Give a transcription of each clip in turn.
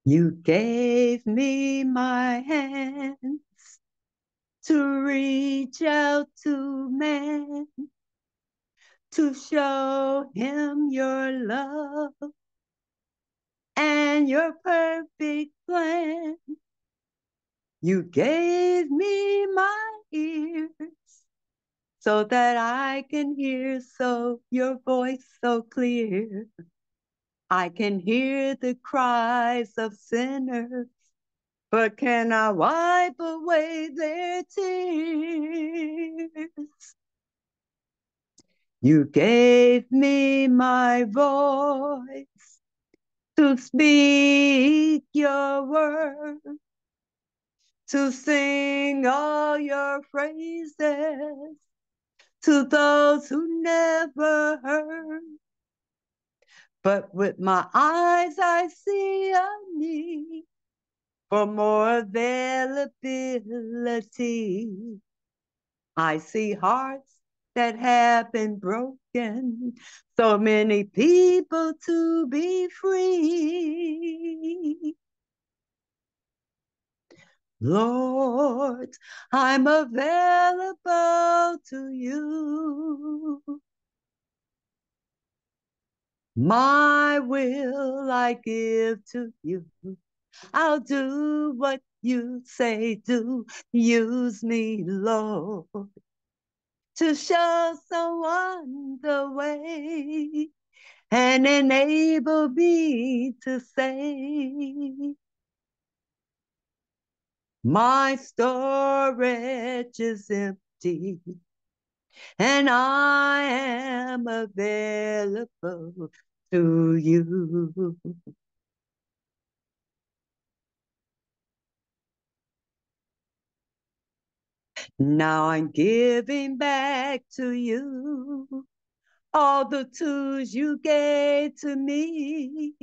You gave me my hands to reach out to man, to show him your love and your perfect plan. You gave me my ears so that I can hear your voice so clear. I can hear the cries of sinners, but can I wipe away their tears? You gave me my voice to speak your word, to sing all your praises to those who never heard. But with my eyes I see a need for more availability. I see hearts that have been broken, so many people to be free. Lord, I'm available to you. My will I give to you. I'll do what you say do. Use me, Lord, to show someone the way and enable me to say, my storage is empty and I am available to you. Now I'm giving back to you all the tools you gave to me.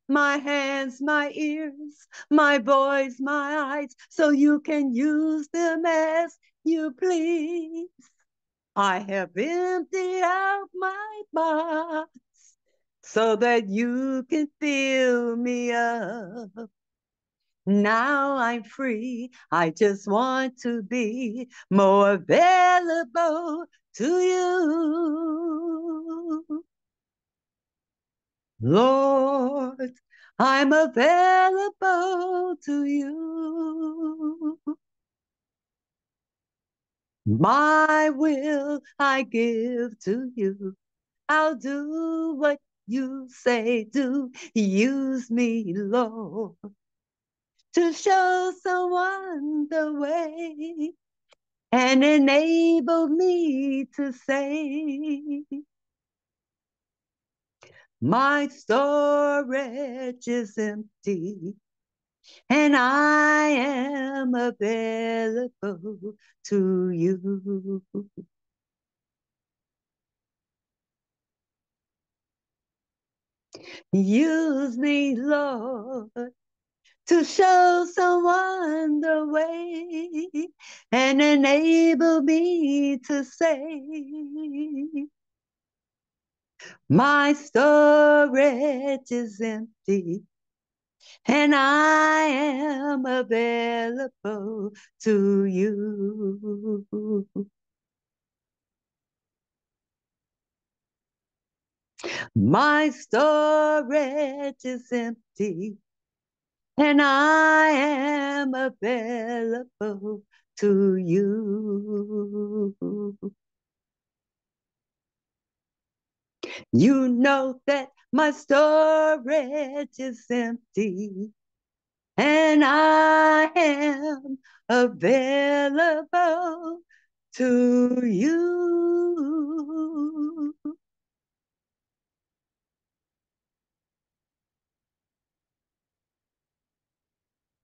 My hands, my ears, my voice, my eyes, so you can use them as you please. I have emptied out my box so that you can fill me up. Now I'm free. I just want to be more available to you. Lord, I'm available to you. My will I give to you. I'll do what you say do. Use me, Lord, to show someone the way and enable me to say, my storage is empty and I am available to you. Use me, Lord, to show someone the way and enable me to say, my storage is empty and I am available to you. My storage is empty and I am available to you. You know that my storage is empty and I am available to you.